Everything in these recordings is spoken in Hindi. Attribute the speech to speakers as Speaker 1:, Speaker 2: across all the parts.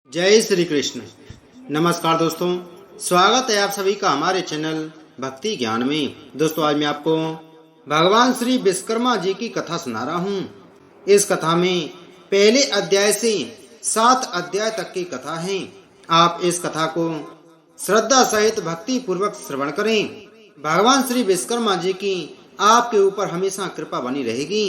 Speaker 1: जय श्री कृष्ण। नमस्कार दोस्तों, स्वागत है आप सभी का हमारे चैनल भक्ति ज्ञान में। दोस्तों, आज मैं आपको भगवान श्री विश्वकर्मा जी की कथा सुना रहा हूँ। इस कथा में पहले अध्याय से 7 अध्याय तक की कथा है। आप इस कथा को श्रद्धा सहित भक्ति पूर्वक श्रवण करें। भगवान श्री विश्वकर्मा जी की आपके ऊपर हमेशा कृपा बनी रहेगी।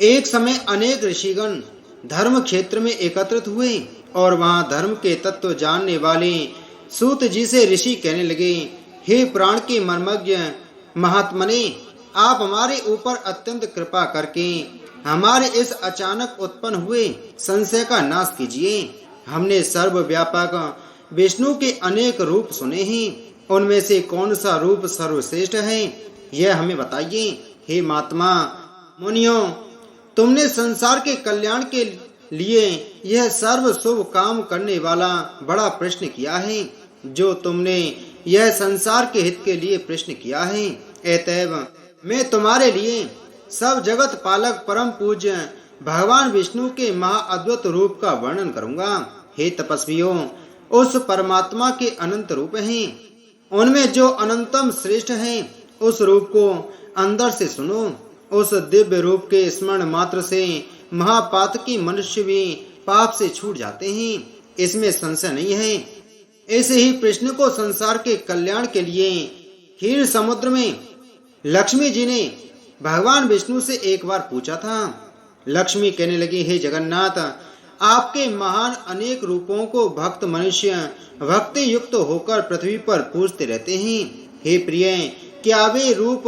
Speaker 1: एक समय अनेक ऋषिगण धर्म क्षेत्र में एकत्रित हुए और वहां धर्म के तत्व जानने वाले सूत जी से ऋषि कहने लगे, हे प्राण के मर्मज्ञ महात्मने, आप हमारे ऊपर अत्यंत कृपा करके हमारे इस अचानक उत्पन्न हुए संशय का नाश कीजिए। हमने सर्वव्यापक विष्णु के अनेक रूप सुने हैं, उनमें से कौन सा रूप सर्वश्रेष्ठ है, यह हमें बताइए। हे महात्मा मुनियों, तुमने संसार के कल्याण के लिए यह सर्व शुभ काम करने वाला बड़ा प्रश्न किया है। जो तुमने यह संसार के हित के लिए प्रश्न किया है, अतएव मैं तुम्हारे लिए सब जगत पालक परम पूज्य भगवान विष्णु के महाअद्भुत रूप का वर्णन करूंगा। हे तपस्वियों, उस परमात्मा के अनंत रूप हैं, उनमें जो अनंतम श्रेष्ठ है, उस रूप को अंदर से सुनो। उस दिव्य रूप के स्मरण मात्र से महापातकी मनुष्य भी पाप से छूट जाते हैं, इसमें संशय नहीं है। ऐसे ही प्रश्न को संसार के कल्याण के लिए क्षीर समुद्र में लक्ष्मी जी ने भगवान विष्णु से एक बार पूछा था। लक्ष्मी कहने लगी, हे जगन्नाथ, आपके महान अनेक रूपों को भक्त मनुष्य भक्ति युक्त होकर पृथ्वी पर पूजते रहते हैं। हे प्रिय, क्या वे रूप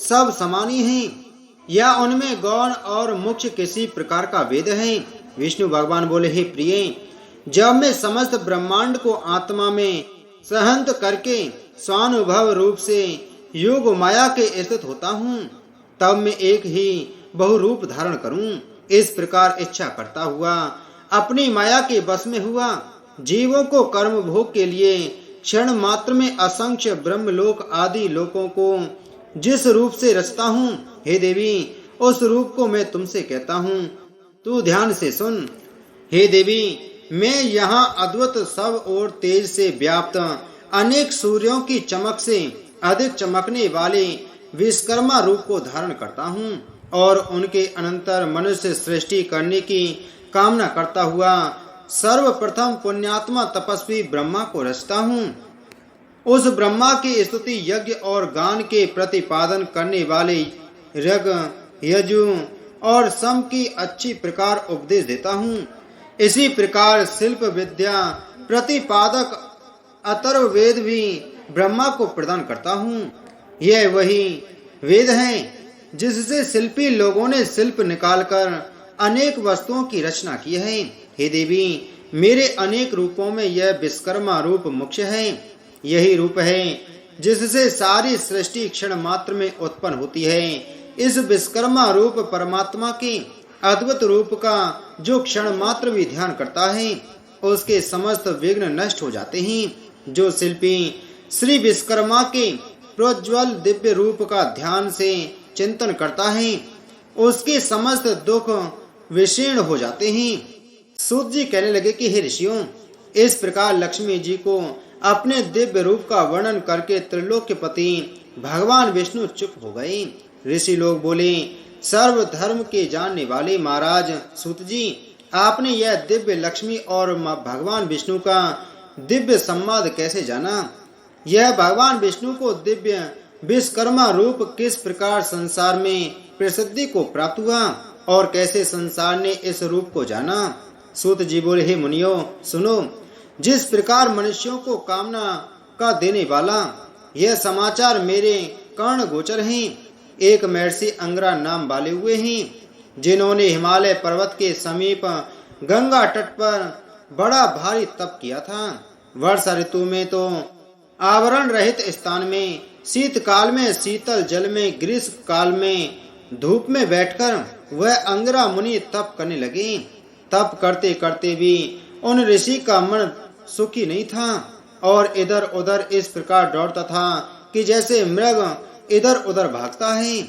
Speaker 1: सब समान ही हैं या उनमें गौण और मुख्य किसी प्रकार का भेद है? विष्णु भगवान बोले, हे प्रिय, जब मैं समस्त ब्रह्मांड को आत्मा में सहंत करके स्वानुभव रूप से योग माया के स्थित होता हूँ, तब मैं एक ही बहुरूप धारण करूँ। इस प्रकार इच्छा करता हुआ अपनी माया के बस में हुआ जीवों को कर्म भोग के लिए क्षण मात्र में असंख्य ब्रह्मलोक आदि लोकों को जिस रूप से रचता हूँ, हे देवी, उस रूप को मैं तुमसे कहता हूँ, तू ध्यान से सुन। हे देवी, मैं यहाँ अद्भुत सब और तेज से व्याप्त अनेक सूर्यों की चमक से अधिक चमकने वाले विश्वकर्मा रूप को धारण करता हूँ और उनके अनंतर मनुष्य सृष्टि करने की कामना करता हुआ सर्वप्रथम पुण्यात्मा तपस्वी ब्रह्मा को रचता हूँ। उस ब्रह्मा की स्तुति यज्ञ और गान के प्रतिपादन करने वाले ऋग, यजु और सम की अच्छी प्रकार उपदेश देता हूँ। इसी प्रकार शिल्प विद्या प्रतिपादक अथर्व वेद भी ब्रह्मा को प्रदान करता हूँ। यह वही वेद है जिससे शिल्पी लोगों ने शिल्प निकालकर अनेक वस्तुओं की रचना की है। हे देवी, मेरे अनेक रूपों में यह विश्वकर्मा रूप मुख्य है। यही रूप है जिससे सारी सृष्टि क्षण मात्र में उत्पन्न होती है। इस विश्वकर्मा रूप परमात्मा के अद्भुत रूप का जो क्षण मात्र भी ध्यान करता है, उसके समस्त विघ्न नष्ट हो जाते हैं। जो शिल्पी श्री विश्वकर्मा के प्रोज्वल दिव्य रूप का ध्यान से चिंतन करता है, उसके समस्त दुख विशीर्ण हो जाते हैं। सूत जी कहने लगे कि हे ऋषियों, इस प्रकार लक्ष्मी जी को अपने दिव्य रूप का वर्णन करके त्रिलोक्यपति भगवान विष्णु चुप हो गए। ऋषि लोग बोले, सर्व धर्म के जानने वाले महाराज सूत जी, आपने यह दिव्य लक्ष्मी और भगवान विष्णु का दिव्य संवाद कैसे जाना? यह भगवान विष्णु को दिव्य विश्वकर्मा रूप किस प्रकार संसार में प्रसिद्धि को प्राप्त हुआ और कैसे संसार ने इस रूप को जाना? सूत जी बोले, हे मुनियों, सुनो। जिस प्रकार मनुष्यों को कामना का देने वाला यह समाचार मेरे कर्ण गोचर हैं। एक महर्षि अंगरा नाम वाले हुए हैं, जिन्होंने हिमालय पर्वत के समीप गंगा तट पर बड़ा भारी तप किया था। वर्षा ऋतु में तो आवरण रहित स्थान में, शीतकाल में शीतल जल में, ग्रीष्म काल में धूप में बैठकर वह अंगरा मुनि तप करने लगे। तप करते करते भी उन ऋषि का मन सुखी नहीं था और इधर उधर इस प्रकार दौड़ता था कि जैसे मृग इधर उधर भागता है।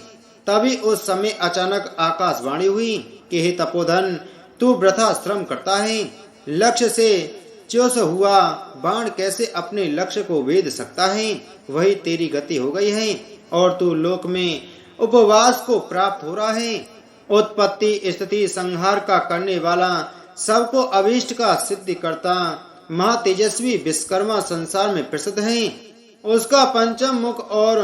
Speaker 1: तभी उस समय अचानक आकाशवाणी हुई कि हे तपोधन, तू वृथा श्रम करता है, लक्ष्य से च्युत हुआ बाण कैसे अपने लक्ष्य को भेद सकता है, वही तेरी गति हो गई है और तू लोक में उपवास को प्राप्त हो रहा है। उत्पत्ति स्थिति संहार का करने वाला, सबको अभीष्ट का सिद्धि करता महातेजस्वी विश्वकर्मा संसार में प्रसिद्ध है। उसका पंचम मुख और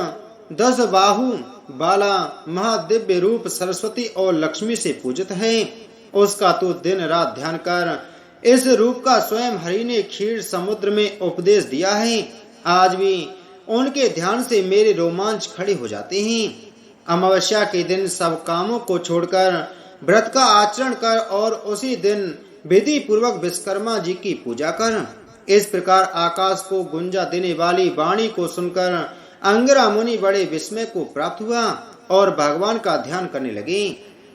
Speaker 1: 10 बाहु बाला महादिव्य रूप सरस्वती और लक्ष्मी से पूजित है। उसका तू दिन रात ध्यान कर। इस रूप का स्वयं हरि ने क्षीर समुद्र में उपदेश दिया है। आज भी उनके ध्यान से मेरे रोमांच खड़े हो जाते हैं। अमावस्या के दिन सब कामों को छोड़कर व्रत का आचरण कर और उसी दिन विधि पूर्वक विश्वकर्मा जी की पूजा कर। इस प्रकार आकाश को गुंजा देने वाली वाणी को सुनकर अंगिरा मुनि बड़े विस्मय को प्राप्त हुआ और भगवान का ध्यान करने लगे।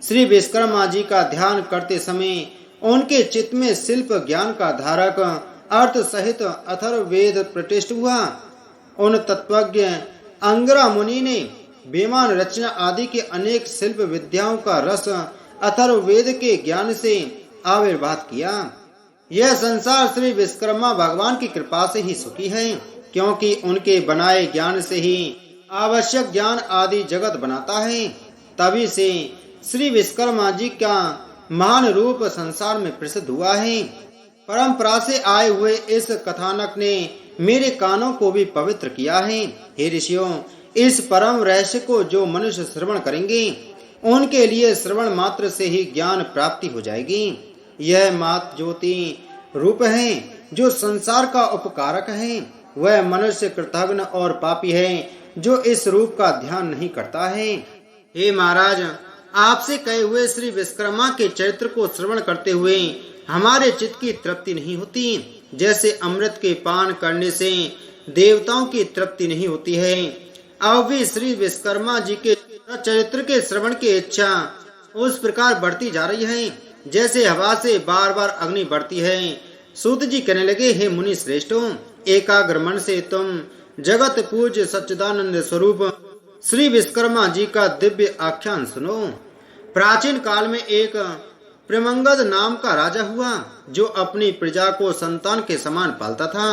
Speaker 1: श्री विश्वकर्मा जी का ध्यान करते समय उनके चित्त में शिल्प ज्ञान का धारक अर्थ सहित अथर्ववेद प्रतिष्ठ हुआ। उन तत्वज्ञ अंगिरा मुनि ने विमान रचना आदि के अनेक शिल्प विद्याओं का रस अथर्ववेद के ज्ञान से आविर्भात किया। यह संसार श्री विश्वकर्मा भगवान की कृपा से ही सुखी है, क्योंकि उनके बनाए ज्ञान से ही आवश्यक ज्ञान आदि जगत बनाता है। तभी से श्री विश्वकर्मा जी का महान रूप संसार में प्रसिद्ध हुआ है। परंपरा से आए हुए इस कथानक ने मेरे कानों को भी पवित्र किया है। हे ऋषियों, इस परम रहस्य को जो मनुष्य श्रवण करेंगे उनके लिए श्रवण मात्र से ही ज्ञान प्राप्ति हो जाएगी। यह मात ज्योति रूप है जो संसार का उपकारक है। वह मनुष्य कृतघ्न और पापी है जो इस रूप का ध्यान नहीं करता है। हे महाराज, आपसे कहे हुए श्री विश्वकर्मा के चरित्र को श्रवण करते हुए हमारे चित्त की तृप्ति नहीं होती। जैसे अमृत के पान करने से देवताओं की तृप्ति नहीं होती है, अब भी श्री विश्वकर्मा जी के चरित्र के श्रवण की इच्छा उस प्रकार बढ़ती जा रही है जैसे हवा से बार बार अग्नि बढ़ती है। सूत जी कहने लगे, हे मुनि श्रेष्ठों, एकाग्र मन से तुम जगत पूज्य सच्चिदानंद स्वरूप श्री विश्वकर्मा जी का दिव्य आख्यान सुनो। प्राचीन काल में एक प्रमंगद नाम का राजा हुआ जो अपनी प्रजा को संतान के समान पालता था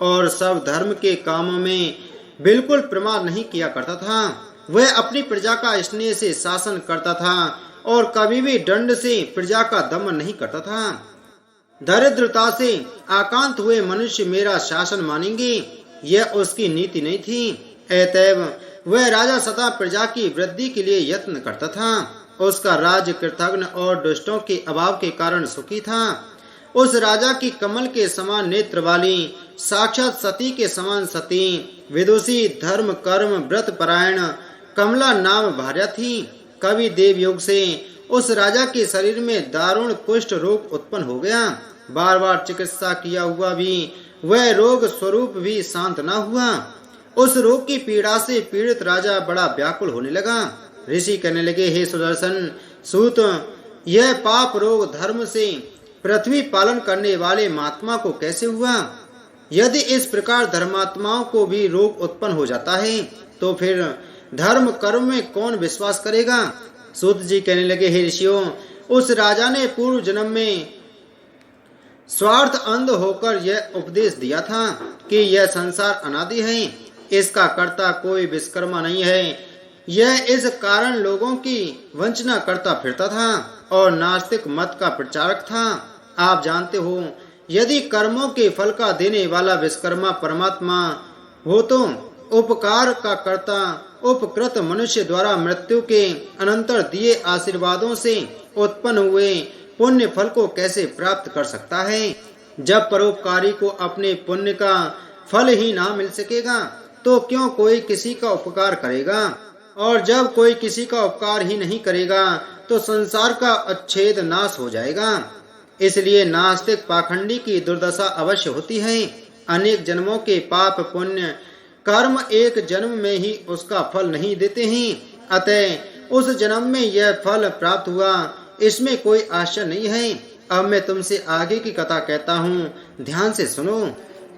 Speaker 1: और सब धर्म के कामों में बिल्कुल प्रमाद नहीं किया करता था। वह अपनी प्रजा का स्नेह से शासन करता था और कभी भी दंड से प्रजा का दमन नहीं करता था। दरिद्रता से आकांत हुए मनुष्य मेरा शासन मानेंगे, यह उसकी नीति नहीं थी। अतएव वह राजा सदा प्रजा की वृद्धि के लिए यत्न करता था। उसका राज्य कृतघ्न और दुष्टों के अभाव के कारण सुखी था। उस राजा की कमल के समान नेत्र वाली, साक्षात सती के समान सती, विदुषी, धर्म कर्म व्रत परायण कमला नाम भार्या थी। कवि देवयोग से उस राजा के शरीर में दारुण कुष्ठ रोग उत्पन्न हो गया। बार बार चिकित्सा किया हुआ भी वह रोग स्वरूप भी शांत न हुआ। उस रोग की पीड़ा से पीड़ित राजा बड़ा व्याकुल होने लगा। ऋषि कहने लगे, हे सुदर्शन सूत, यह पाप रोग धर्म से पृथ्वी पालन करने वाले महात्मा को कैसे हुआ? यदि इस प्रकार धर्मात्माओं को भी रोग उत्पन्न हो जाता है तो फिर धर्म कर्म में कौन विश्वास करेगा? सूत जी कहने लगे, हे ऋषियों, उस राजा ने पूर्व जन्म में स्वार्थ अंध होकर यह उपदेश दिया था कि यह संसार अनादि है, इसका कर्ता कोई विश्वकर्मा नहीं है। यह इस कारण लोगों की वंचना करता फिरता था और नास्तिक मत का प्रचारक था। आप जानते हो, यदि कर्मों के फल का देने वाला विश्वकर्मा परमात्मा हो तो उपकार का कर्ता उपकृत मनुष्य द्वारा मृत्यु के अनंतर दिए आशीर्वादों से उत्पन्न हुए पुण्य फल को कैसे प्राप्त कर सकता है? जब परोपकारी को अपने पुण्य का फल ही ना मिल सकेगा तो क्यों कोई किसी का उपकार करेगा? और जब कोई किसी का उपकार ही नहीं करेगा तो संसार का अच्छेद नाश हो जाएगा। इसलिए नास्तिक पाखंडी की दुर्दशा अवश्य होती है। अनेक जन्मों के पाप पुण्य कर्म एक जन्म में ही उसका फल नहीं देते हैं। अतः उस जन्म में यह फल प्राप्त हुआ, इसमें कोई आश्चर्य नहीं है। अब मैं तुमसे आगे की कथा कहता हूँ, ध्यान से सुनो।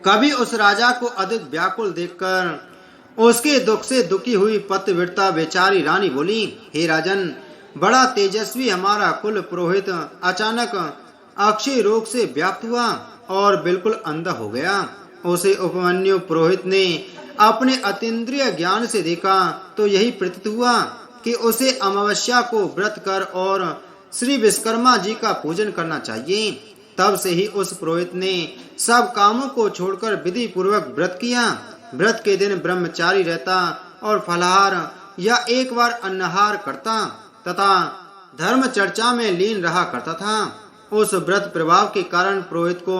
Speaker 1: कभी उस राजा को अधिक व्याकुल देखकर उसके दुख से दुखी हुई पतिव्रता बेचारी रानी बोली, हे राजन, बड़ा तेजस्वी हमारा कुल पुरोहित अचानक अक्षय रोग से व्याप्त हुआ और बिल्कुल अंधा हो गया। उसे उपमन्यु पुरोहित ने अपने अतीन्द्रिय ज्ञान से देखा तो यही प्रतीत हुआ कि उसे अमावस्या को व्रत कर और श्री विश्वकर्मा जी का पूजन करना चाहिए। तब से ही उस पुरोहित ने सब कामों को छोड़कर विधि पूर्वक व्रत किया। व्रत के दिन ब्रह्मचारी रहता और फलाहार या एक बार अन्नहार करता तथा धर्म चर्चा में लीन रहा करता था। उस व्रत प्रभाव के कारण पुरोहित को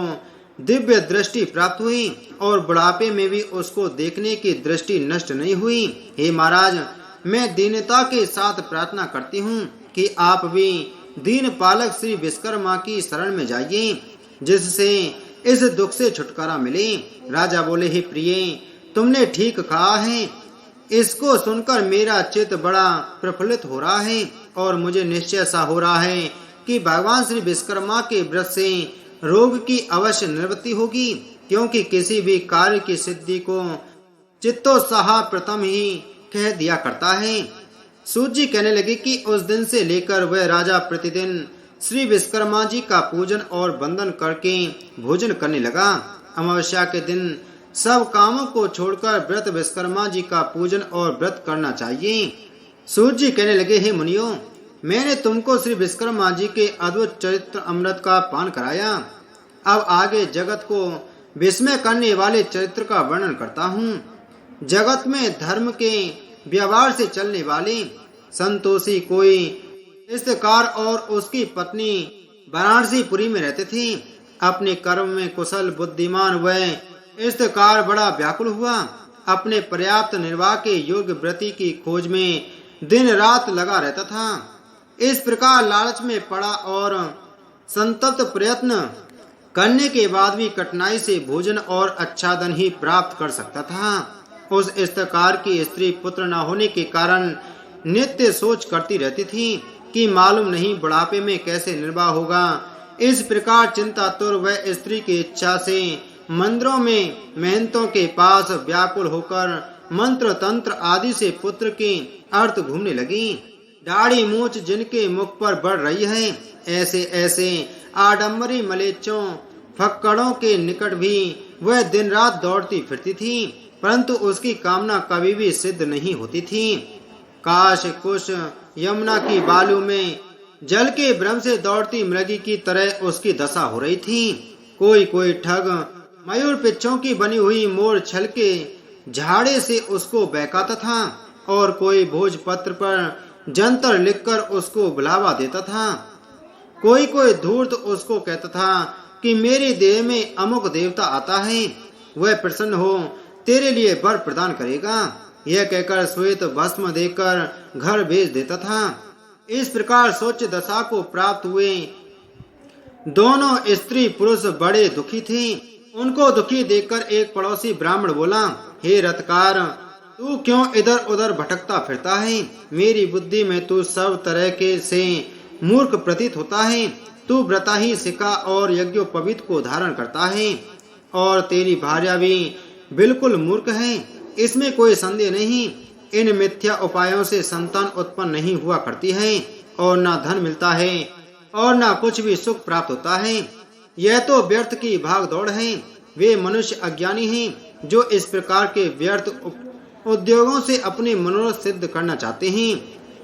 Speaker 1: दिव्य दृष्टि प्राप्त हुई और बुढ़ापे में भी उसको देखने की दृष्टि नष्ट नहीं हुई। हे महाराज, मैं दीनता के साथ प्रार्थना करती हूँ कि आप भी दीन पालक श्री विश्वकर्मा की शरण में जाइए, जिससे इस दुख से छुटकारा मिले। राजा बोले, हे प्रिय, तुमने ठीक कहा है। इसको सुनकर मेरा चित्त बड़ा प्रफुल्लित हो रहा है और मुझे निश्चय सा हो रहा है कि भगवान श्री विश्वकर्मा के व्रत से रोग की अवश्य निवृत्ति होगी, क्योंकि किसी भी कार्य की सिद्धि को चित्तोत्साह प्रथम ही कह दिया करता है। सूत जी कहने लगे कि उस दिन से लेकर वह राजा प्रतिदिन श्री विश्वकर्मा जी का पूजन और वंदन करके भोजन करने लगा। अमावस्या के दिन सब कामों को छोड़कर व्रत विश्वकर्मा जी का पूजन और व्रत करना चाहिए। सूत जी कहने लगे, हे मुनियों, मैंने तुमको श्री विश्वकर्मा जी के अद्भुत चरित्र अमृत का पान कराया। अब आगे जगत को विस्मय करने वाले चरित्र का वर्णन करता हूँ। जगत में धर्म के व्यवहार से चलने वाले संतोषी कोई इस्तकार और उसकी पत्नी वाराणसीपुरी में रहते थे। अपने कर्म में कुशल बुद्धिमान वह इस्तकार बड़ा व्याकुल हुआ। अपने पर्याप्त निर्वाह के योग्य व्रति की खोज में दिन रात लगा रहता था। इस प्रकार लालच में पड़ा और संतप्त प्रयत्न करने के बाद भी कठिनाई से भोजन और आच्छादन ही प्राप्त कर सकता था। उस इस्तकार की स्त्री पुत्र न होने के कारण नित्य सोच करती रहती थी कि मालूम नहीं बुढ़ापे में कैसे निर्वाह होगा। इस प्रकार चिंतातुर वह स्त्री की इच्छा से मंदिरों में महंतों के पास व्याकुल होकर मंत्र तंत्र आदि से पुत्र के अर्थ घूमने लगी। दाढ़ी मूछ जिनके मुख पर बढ़ रही है, ऐसे ऐसे आडम्बरी मलेच्चों फक्कड़ों के निकट भी वह दिन रात दौड़ती फिरती थी, परंतु उसकी कामना कभी भी सिद्ध नहीं होती थी। काश कुश यमुना की बालू में जल के भ्रम से दौड़ती मृगी की तरह उसकी दशा हो रही थी। कोई कोई ठग मयूर पिच्छों की बनी हुई मोर छल के झाड़े से उसको बहकाता था और कोई भोजपत्र पर जंतर लिखकर उसको बुलावा देता था। कोई कोई धूर्त उसको कहता था कि मेरे देह में अमुक देवता आता है, वह प्रसन्न हो तेरे लिए वर प्रदान करेगा। यह कहकर श्वेत भस्म देकर घर भेज देता था। इस प्रकार सोच दशा को प्राप्त हुए दोनों स्त्री पुरुष बड़े दुखी थे। उनको दुखी देखकर एक पड़ोसी ब्राह्मण बोला, हे रथकार, तू क्यों इधर उधर भटकता फिरता है? मेरी बुद्धि में तू सब तरह के से मूर्ख प्रतीत होता है। तू व्रता ही सिका और यज्ञोपवीत को धारण करता है और तेरी भार्या भी बिल्कुल मूर्ख है, इसमें कोई संदेह नहीं। इन मिथ्या उपायों से संतान उत्पन्न नहीं हुआ करती है और न धन मिलता है और न कुछ भी सुख प्राप्त होता है। यह तो व्यर्थ की भाग दौड़ है। वे मनुष्य अज्ञानी हैं जो इस प्रकार के व्यर्थ उद्योगों से अपने मनोरथ सिद्ध करना चाहते हैं।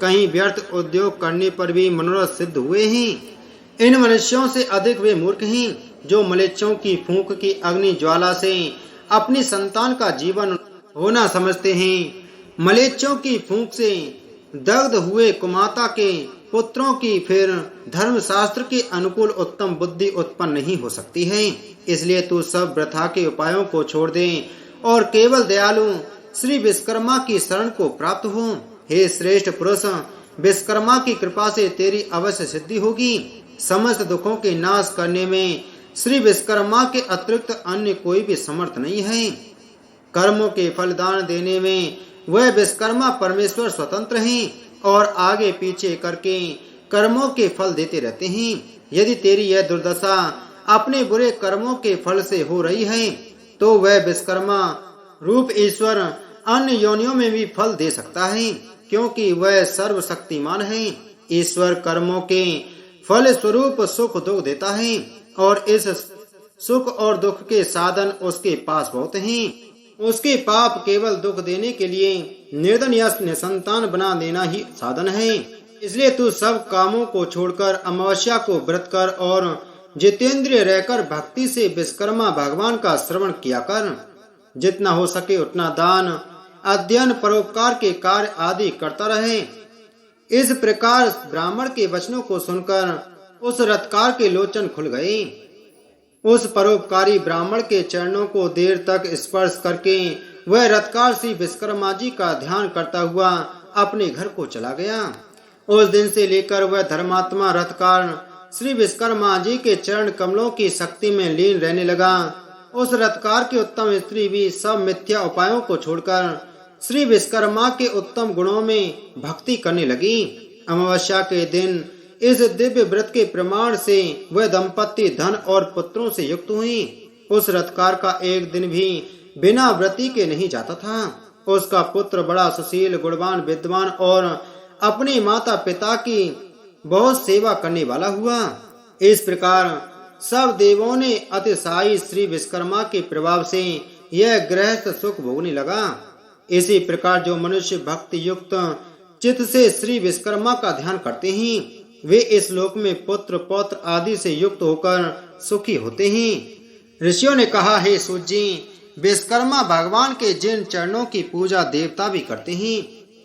Speaker 1: कहीं व्यर्थ उद्योग करने पर भी मनोरथ सिद्ध हुए हैं। इन मनुष्यों से अधिक वे मूर्ख हैं जो मलेच्छों की फूंक की अग्नि ज्वाला से अपनी संतान का जीवन होना समझते हैं। मलेच्छों की फूंक से दग्ध हुए कुमाता के पुत्रों की फिर धर्मशास्त्र के अनुकूल उत्तम बुद्धि उत्पन्न नहीं हो सकती है। इसलिए तू सब वृथा के उपायों को छोड़ दे और केवल दयालु श्री विश्वकर्मा की शरण को प्राप्त हो। हे श्रेष्ठ पुरुष, विश्वकर्मा की कृपा से तेरी अवश्य सिद्धि होगी। समस्त दुखों के नाश करने में श्री विश्वकर्मा के अतिरिक्त अन्य कोई भी समर्थ नहीं है। कर्मों के फलदान देने में वह विश्वकर्मा परमेश्वर स्वतंत्र हैं और आगे पीछे करके कर्मों के फल देते रहते हैं। यदि तेरी यह दुर्दशा अपने बुरे कर्मों के फल से हो रही है तो वह विश्वकर्मा रूप ईश्वर अन्य योनियों में भी फल दे सकता है, क्योंकि वह सर्वशक्तिमान है। ईश्वर कर्मों के फल स्वरूप सुख दुख देता है और इस सुख और दुख के साधन उसके पास बहुत हैं। उसके पाप केवल दुख देने के लिए निर्धन या निसंतान बना देना ही साधन है। इसलिए तू सब कामों को छोड़कर अमावस्या को व्रत कर और जितेंद्रिय रहकर भक्ति से विश्वकर्मा भगवान का श्रवण किया कर। जितना हो सके उतना दान, अध्ययन, परोपकार के कार्य आदि करता रहे। इस प्रकार ब्राह्मण के वचनों को सुनकर उस रथकार के लोचन खुल गए। उस परोपकारी ब्राह्मण के चरणों को देर तक स्पर्श करके वह रथकार श्री विश्वकर्मा जी का ध्यान करता हुआ अपने घर को चला गया। उस दिन से लेकर वह धर्मात्मा रथकार श्री विश्वकर्मा जी के चरण कमलों की शक्ति में लीन रहने लगा। उस रथकार की उत्तम स्त्री भी सब मिथ्या उपायों को छोड़कर श्री विश्वकर्मा के उत्तम गुणों में भक्ति करने लगी। अमावस्या के दिन इस दिव्य व्रत के प्रमाण से वह दंपत्ति धन और पुत्रों से युक्त हुई। उस रथकार का एक दिन भी बिना व्रती के नहीं जाता था। उसका पुत्र बड़ा सुशील, गुणवान, विद्वान और अपने माता पिता की बहुत सेवा करने वाला हुआ। इस प्रकार सब देवों ने अतिशायी श्री विश्वकर्मा के प्रभाव से यह गृहस्थ सुख भोगने लगा। इसी प्रकार जो मनुष्य भक्ति युक्त चित्त से श्री विश्वकर्मा का ध्यान करते हैं वे इस लोक में पुत्र पौत्र आदि से युक्त होकर सुखी होते हैं। ऋषियों ने कहा, हे सूत जी, विश्वकर्मा भगवान के जिन चरणों की पूजा देवता भी करते हैं,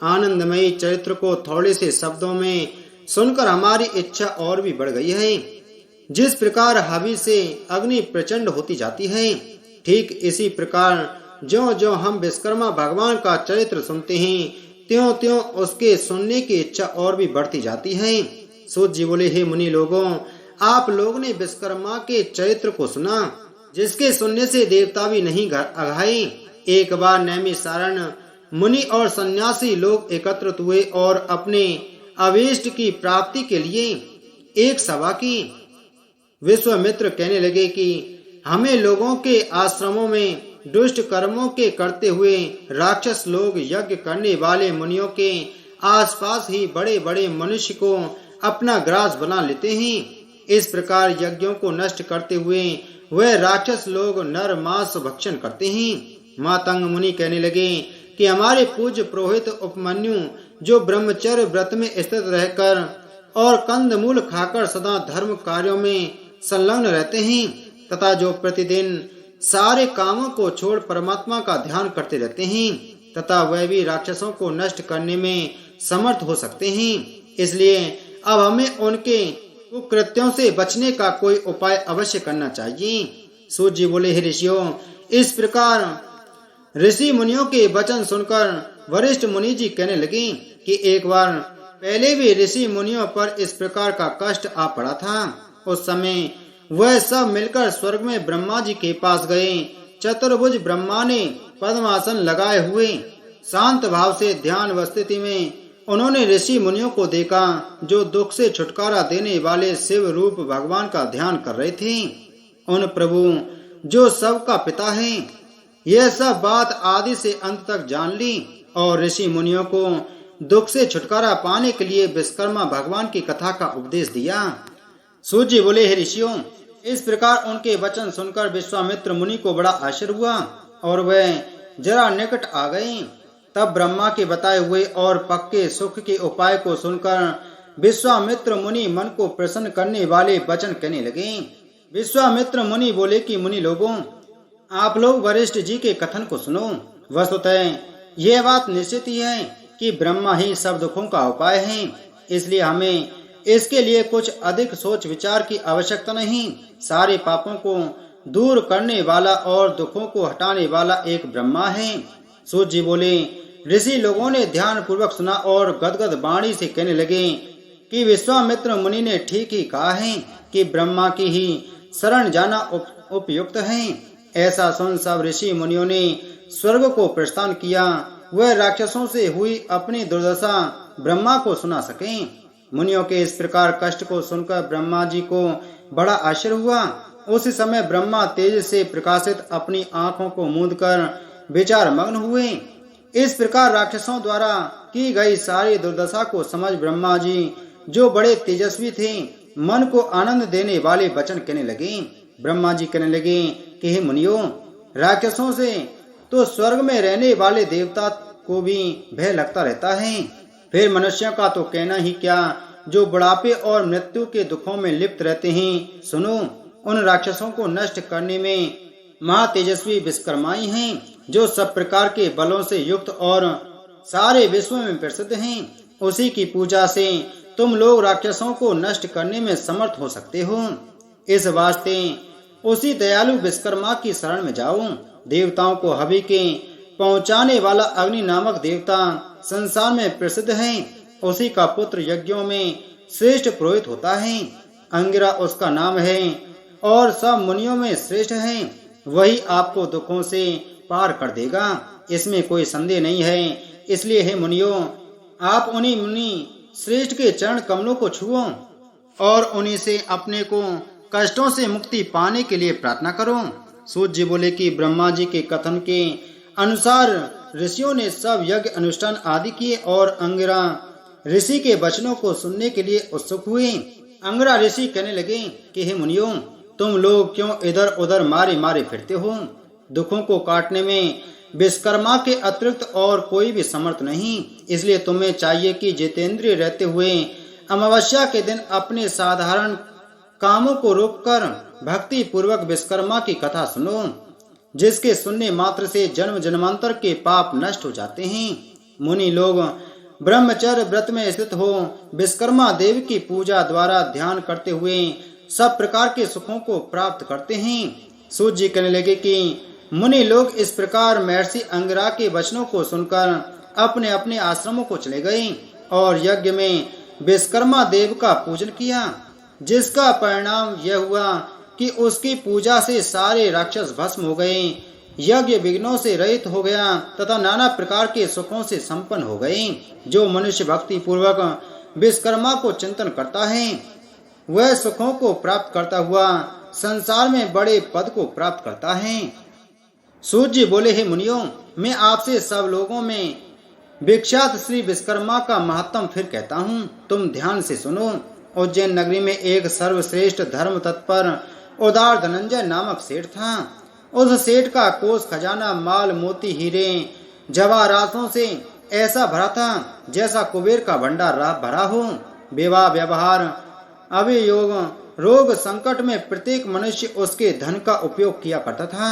Speaker 1: आनंदमयी चरित्र को थोड़े से शब्दों में सुनकर हमारी इच्छा और भी बढ़ गई है। जिस प्रकार हवि से अग्नि प्रचंड होती जाती है, ठीक इसी प्रकार ज्यों ज्यों हम विश्वकर्मा भगवान का चरित्र सुनते हैं त्यों त्यों उसके सुनने की इच्छा और भी बढ़ती जाती है। सूत जी बोले, हे मुनि लोगों, आप लोग ने विश्वकर्मा के चरित्र को सुना, जिसके सुनने से देवता भी नहीं अघाए। एक बार नैमिषारण्य मुनि और सन्यासी लोग एकत्रित हुए और अपने अभीष्ट की प्राप्ति के लिए एक सभा की। विश्वामित्र कहने लगे कि हमें लोगों के आश्रमों में दुष्ट कर्मों के करते हुए राक्षस लोग यज्ञ करने वाले मुनियों के आसपास ही बड़े बड़े मनुष्य को अपना ग्रास बना लेते हैं। इस प्रकार यज्ञों को नष्ट करते हुए वह राक्षस लोग नर मांस भक्षण करते हैं। मातंग मुनि कहने लगे कि हमारे पूज्य पुरोहित उपमन्यु, जो ब्रह्मचर्य व्रत में स्थित रहकर और कंदमूल खाकर सदा धर्म कार्यों में संलग्न रहते हैं तथा जो प्रतिदिन सारे कामों को छोड़ परमात्मा का ध्यान करते रहते हैं तथा वह भी राक्षसों को नष्ट करने में समर्थ हो सकते हैं। इसलिए अब हमें उनके कुकृत्यों से बचने का कोई उपाय अवश्य करना चाहिए। सूत जी बोले, हे ऋषियों, इस प्रकार ऋषि मुनियों के वचन सुनकर वरिष्ठ मुनि जी कहने लगे कि एक बार पहले भी ऋषि मुनियों पर इस प्रकार का कष्ट आ पड़ा था। उस समय वह सब मिलकर स्वर्ग में ब्रह्मा जी के पास गए। चतुर्भुज ब्रह्मा ने पद्मासन लगाए हुए शांत भाव से ध्यान व स्थिति में उन्होंने ऋषि मुनियों को देखा, जो दुख से छुटकारा देने वाले शिव रूप भगवान का ध्यान कर रहे थे। उन प्रभु जो सबका पिता है, यह सब बात आदि से अंत तक जान ली और ऋषि मुनियों को दुख से छुटकारा पाने के लिए विश्वकर्मा भगवान की कथा का उपदेश दिया। सूत जी बोले, हे ऋषियों, इस प्रकार उनके वचन सुनकर विश्वामित्र मुनि को बड़ा आश्चर्य हुआ और वह जरा निकट आ गए। तब ब्रह्मा के बताए हुए और पक्के सुख के उपाय को सुनकर विश्वामित्र मुनि मन को प्रसन्न करने वाले वचन कहने लगे। विश्वामित्र मुनि बोले कि मुनि लोगों, आप लोग वरिष्ठ जी के कथन को सुनो। वस्तुतः यह बात निश्चित ही है कि ब्रह्मा ही सब दुखों का उपाय है, इसलिए हमें इसके लिए कुछ अधिक सोच विचार की आवश्यकता नहीं। सारे पापों को दूर करने वाला और दुखों को हटाने वाला एक ब्रह्मा है। सूत जी बोले, ऋषि लोगों ने ध्यान पूर्वक सुना और गदगद वाणी से कहने लगे कि विश्वामित्र मुनि ने ठीक ही कहा है कि ब्रह्मा की ही शरण जाना उपयुक्त है। ऐसा सुन सब ऋषि मुनियों ने स्वर्ग को प्रस्थान किया। वह राक्षसों से हुई अपनी दुर्दशा ब्रह्मा को सुना सके। मुनियों के इस प्रकार कष्ट को सुनकर ब्रह्मा जी को बड़ा आश्चर्य हुआ। उस समय ब्रह्मा तेज से प्रकाशित अपनी आंखों को मूंदकर विचार मग्न हुए। इस प्रकार राक्षसों द्वारा की गई सारी दुर्दशा को समझ ब्रह्मा जी, जो बड़े तेजस्वी थे, मन को आनंद देने वाले वचन कहने लगे। ब्रह्मा जी कहने लगे कि हे मुनियों, राक्षसों से तो स्वर्ग में रहने वाले देवता को भी भय लगता रहता है, फिर मनुष्यों का तो कहना ही क्या, जो बुढ़ापे और मृत्यु के दुखों में लिप्त रहते हैं। सुनो, उन राक्षसों को नष्ट करने में महातेजस्वी विश्वकर्माई हैं, जो सब प्रकार के बलों से युक्त और सारे विश्व में प्रसिद्ध हैं। उसी की पूजा से तुम लोग राक्षसों को नष्ट करने में समर्थ हो सकते हो। इस वास्ते उसी दयालु विश्वकर्मा की शरण में जाओ। देवताओं को हवि के पहुंचाने वाला अग्नि नामक देवता संसार में प्रसिद्ध है। उसी का पुत्र यज्ञों में श्रेष्ठ पुरोहित होता है। अंगिरा उसका नाम है और सब मुनियों में श्रेष्ठ है। वही आपको दुखों से पार कर देगा, इसमें कोई संदेह नहीं है। इसलिए हे मुनियों, आप उन्हीं मुनि श्रेष्ठ के चरण कमलों को छुओ और उन्हीं से अपने को कष्टों से मुक्ति पाने के लिए प्रार्थना करो। सूत जी बोले कि ब्रह्मा जी के कथन के अनुसार ऋषियों ने सब यज्ञ अनुष्ठान आदि किए और अंगिरा ऋषि के वचनों को सुनने के लिए उत्सुक हुए। अंगिरा ऋषि कहने लगे कि हे मुनियों, तुम लोग क्यों इधर उधर मारे मारे फिरते हो? दुखों को काटने में विश्वकर्मा के अतिरिक्त और कोई भी समर्थ नहीं। इसलिए तुम्हें चाहिए कि जितेंद्रिय रहते हुए अमावस्या के दिन अपने साधारण कामों को रोककर भक्ति पूर्वक विश्वकर्मा की कथा सुनो, जिसके सुनने मात्र से जन्म जन्मांतर के पाप नष्ट हो जाते हैं। मुनि लोग ब्रह्मचर्य व्रत में स्थित हो विश्वकर्मा देव की पूजा द्वारा ध्यान करते हुए सब प्रकार के सुखों को प्राप्त करते हैं। सूत जी कहने लगे कि मुनि लोग इस प्रकार महर्षि अंगिरा के वचनों को सुनकर अपने अपने आश्रमों को चले गए और यज्ञ में विश्वकर्मा देव का पूजन किया, जिसका परिणाम यह हुआ कि उसकी पूजा से सारे राक्षस भस्म हो गए, यज्ञ विघ्नों से रहित हो गया तथा नाना प्रकार के सुखों से संपन्न हो गए। जो मनुष्य भक्ति पूर्वक विश्वकर्मा को चिंतन करता है, वह सुखों को प्राप्त करता हुआ संसार में बड़े पद को प्राप्त करता है। सूत जी बोले, हे मुनियों, मैं आपसे सब लोगों में विख्यात श्री विश्वकर्मा का महत्व फिर कहता हूँ, तुम ध्यान से सुनो। उज्जैन नगरी में एक सर्वश्रेष्ठ धर्म तत्पर उदार धनंजय नामक सेठ था। उस सेठ का कोष खजाना माल मोती हीरे जवाहरातों से ऐसा भरा था जैसा कुबेर का भंडार भरा हो। विवाह व्यवहार अभियोग रोग संकट में प्रत्येक मनुष्य उसके धन का उपयोग किया करता था।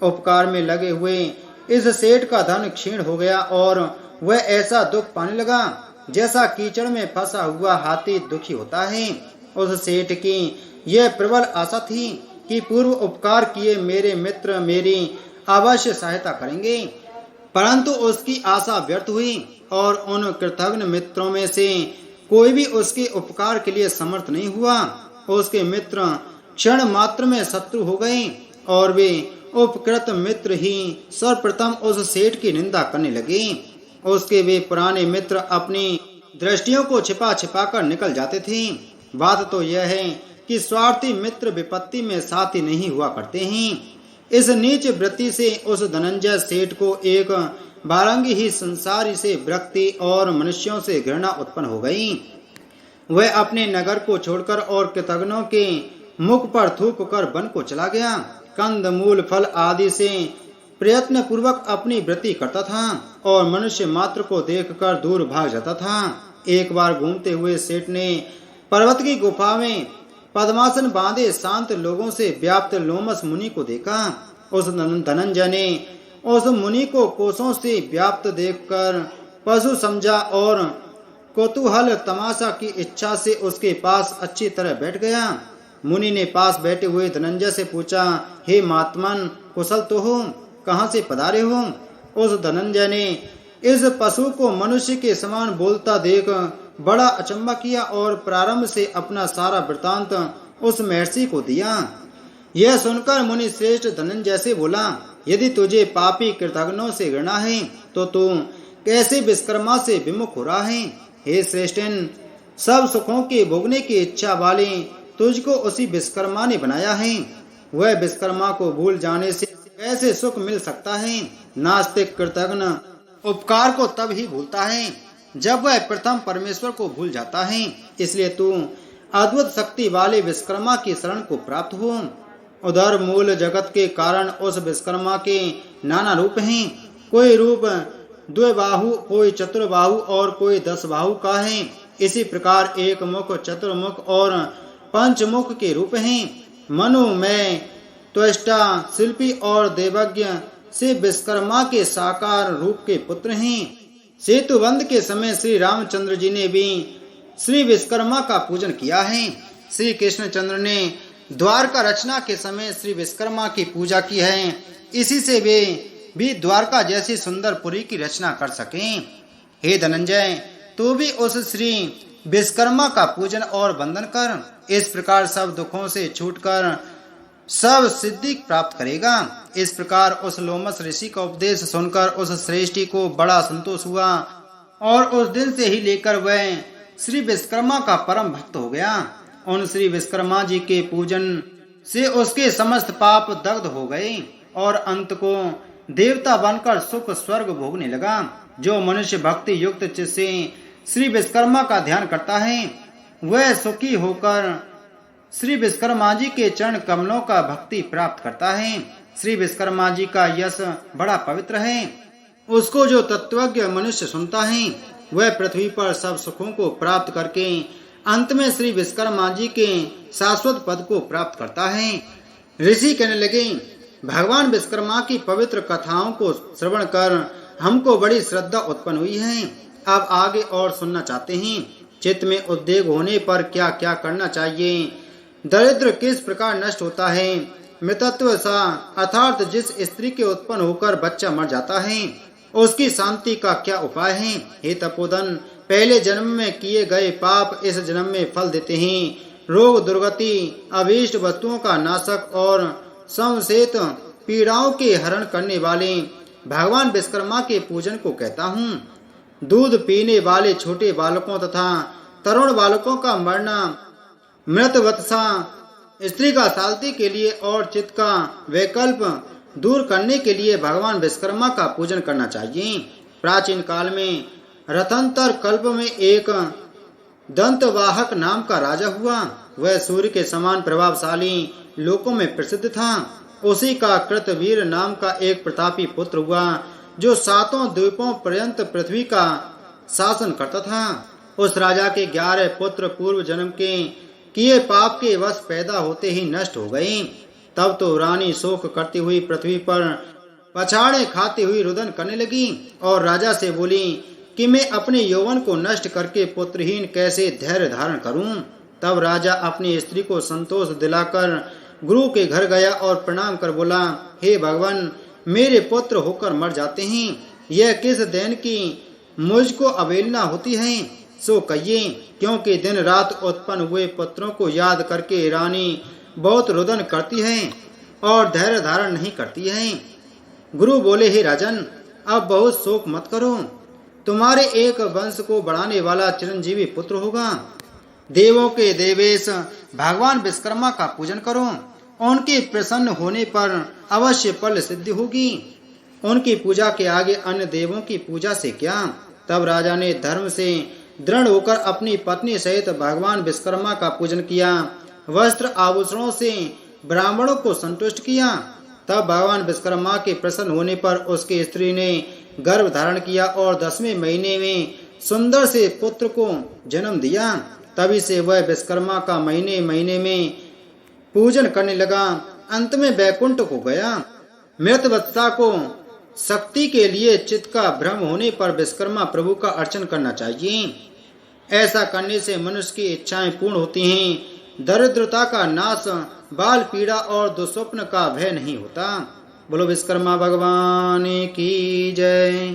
Speaker 1: उपकार में लगे हुए इस सेठ का धन क्षीण हो गया और वह ऐसा दुख पाने लगा जैसा कीचड़ में फंसा हुआ हाथी दुखी होता है। उस सेठ की यह प्रबल आशा थी कि पूर्व उपकार किए मेरे मित्र मेरी अवश्य सहायता करेंगे, परंतु उसकी आशा व्यर्थ हुई और उन कृतज्ञ मित्रों में से कोई भी उसके उपकार के लिए समर्थ नहीं हुआ। उसके मित्र क्षण मात्र में शत्रु हो गए और वे उपकृत मित्र ही सर्वप्रथम उस सेठ की निंदा करने लगे। उसके वे पुराने मित्र अपनी दृष्टियों को छिपा छिपा कर निकल जाते थे। बात तो यह है कि स्वार्थी मित्र विपत्ति में साथी नहीं हुआ करते हैं। इस नीच वृत्ति से उस धनंजय सेठ को एक बारंगी ही संसारी से विरक्ति और मनुष्यों से घृणा उत्पन्न हो गई। वह अपने नगर को छोड़कर और कृतज्ञों के मुख पर थूक कर वन को चला गया। कंद मूल फल आदि से प्रयत्न पूर्वक अपनी वृत्ति करता था और मनुष्य मात्र को देखकर दूर भाग जाता था। एक बार घूमते हुए सेठ ने पर्वत की गुफा में पद्मासन बांधे शांत लोगों से व्याप्त लोमस मुनि को देखा। उस धनंजय ने उस मुनि को कोसों से व्याप्त देखकर पशु समझा और कौतूहल तमाशा की इच्छा से उसके पास अच्छी तरह बैठ गया। मुनि ने पास बैठे हुए धनंजय से पूछा, हे महात्मन, कुशल तो हो? कहाँ से पधारे हो? उस धनंजय ने इस पशु को मनुष्य के समान बोलता देख बड़ा अचंभा किया और प्रारंभ से अपना सारा वृतांत उस महर्षि को दिया। यह सुनकर मुनि श्रेष्ठ धनंजय से बोला, यदि तुझे पापी कृतज्ञों से घृणा है तो तू कैसे विश्वकर्मा से विमुख हो रहा है? हे श्रेष्ठन, सब सुखों के भोगने की इच्छा वाले तुझको उसी विश्वकर्मा ने बनाया है। वह विश्वकर्मा को भूल जाने से कैसे सुख मिल सकता है? नास्तिक कृतज्ञ उपकार को तब ही भूलता है जब वह प्रथम परमेश्वर को भूल जाता है। इसलिए तू अद्भुत शक्ति वाले विश्वकर्मा की शरण को प्राप्त हो। उधर मूल जगत के कारण उस विश्वकर्मा के नाना रूप हैं। कोई रूप द्विबाहु, कोई चतुर्बाहु और कोई 10 बाहु का है। इसी प्रकार एक मुख, चतुर्मुख और पंचमुख के रूप हैं। मनु में त्वष्टा, शिल्पी और देवज्ञ से विश्वकर्मा के साकार रूप के पुत्र हैं। सेतुबंध के समय श्री रामचंद्र जी ने भी श्री विश्वकर्मा का पूजन किया है। श्री कृष्णचंद्र ने द्वारका रचना के समय श्री विश्वकर्मा की पूजा की है। इसी से वे भी द्वारका जैसी सुंदर पुरी की रचना कर सकें। हे धनंजय, तू भी उस श्री विश्वकर्मा का पूजन और वंदन कर। इस प्रकार सब दुखों से छूटकर सब सिद्धि प्राप्त करेगा। इस प्रकार उस लोमस ऋषि का उपदेश सुनकर उस श्रेष्ठी को बड़ा संतोष हुआ और उस दिन से ही लेकर वह श्री विश्वकर्मा का परम भक्त हो गया। उन श्री विश्वकर्मा जी के पूजन से उसके समस्त पाप दग्ध हो गए और अंत को देवता बनकर सुख स्वर्ग भोगने लगा। जो मनुष्य भक्ति युक्त चित्त से श्री विश्वकर्मा का ध्यान करता है वह सुखी होकर श्री विश्वकर्मा जी के चरण कमलों का भक्ति प्राप्त करता है। श्री विश्वकर्मा जी का यश बड़ा पवित्र है। उसको जो तत्वज्ञ मनुष्य सुनता है वह पृथ्वी पर सब सुखों को प्राप्त करके अंत में श्री विश्वकर्मा जी के शाश्वत पद को प्राप्त करता है। ऋषि कहने लगे, भगवान विश्वकर्मा की पवित्र कथाओं को श्रवण कर हमको बड़ी श्रद्धा उत्पन्न हुई है। अब आगे और सुनना चाहते हैं। चित्त में उद्वेग होने पर क्या क्या करना चाहिए? दरिद्र किस प्रकार नष्ट होता है? मृतत्व सा अर्थात जिस स्त्री के उत्पन्न होकर बच्चा मर जाता है उसकी शांति का क्या उपाय है? हे तपोधन, पहले जन्म में किए गए पाप इस जन्म में फल देते हैं। रोग, दुर्गति, अभीष्ट वस्तुओं का नाशक और संशेत पीड़ाओं के हरण करने वाले भगवान विश्वकर्मा के पूजन को कहता हूँ। दूध पीने वाले छोटे बालकों तथा तरुण बालकों का मरना, मृत वत्सा स्त्री का शांति के लिए और चित्त का वैकल्प दूर करने के लिए भगवान विश्वकर्मा का पूजन करना चाहिए। प्राचीन काल में रतंतर कल्प में एक दंतवाहक नाम का राजा हुआ। वह सूर्य के समान प्रभावशाली लोकों में प्रसिद्ध था। उसी का कृतवीर नाम का एक प्रतापी पुत्र हुआ जो 7 द्वीपों पर्यंत पृथ्वी का शासन करता था। उस राजा के 11 पुत्र पूर्व जन्म के किए पाप के वश पैदा होते ही नष्ट हो गए। तब तो रानी शोक करती हुई पृथ्वी पर पछाड़े खाती हुई रुदन करने लगी और राजा से बोली कि मैं अपने यौवन को नष्ट करके पुत्रहीन कैसे धैर्य धारण करूं। तब राजा अपनी स्त्री को संतोष दिलाकर गुरु के घर गया और प्रणाम कर बोला, हे भगवान, मेरे पुत्र होकर मर जाते हैं। यह किस देन की मुझको अवहेलना होती है? सो कहिए, क्योंकि दिन रात उत्पन्न हुए पुत्रों को याद करके रानी बहुत रुदन करती है और धैर्य धारण नहीं करती है। गुरु बोले, हे राजन, अब बहुत शोक मत करो। तुम्हारे एक वंश को बढ़ाने वाला चिरंजीवी पुत्र होगा। देवों के देवेश भगवान विश्वकर्मा का पूजन करो। उनके प्रसन्न होने पर अवश्य फल सिद्धि होगी। उनकी पूजा के आगे अन्य देवों की पूजा से क्या? तब राजा ने धर्म से दृढ़ होकर अपनी पत्नी सहित भगवान विश्वकर्मा का पूजन किया। वस्त्र आभूषणों से ब्राह्मणों को संतुष्ट किया। तब भगवान विश्वकर्मा के प्रसन्न होने पर उसकी स्त्री ने गर्भ धारण किया और 10वें महीने में सुंदर से पुत्र को जन्म दिया। तभी से वह विश्वकर्मा का महीने महीने में पूजन करने लगा। अंत में वैकुंठ को गया। मृत वत्सा को शक्ति के लिए चित्त का भ्रम होने पर विश्वकर्मा प्रभु का अर्चन करना चाहिए। ऐसा करने से मनुष्य की इच्छाएं पूर्ण होती हैं। दरिद्रता का नाश, बाल पीड़ा और दुस्वप्न का भय नहीं होता। बोलो विश्वकर्मा भगवान की जय।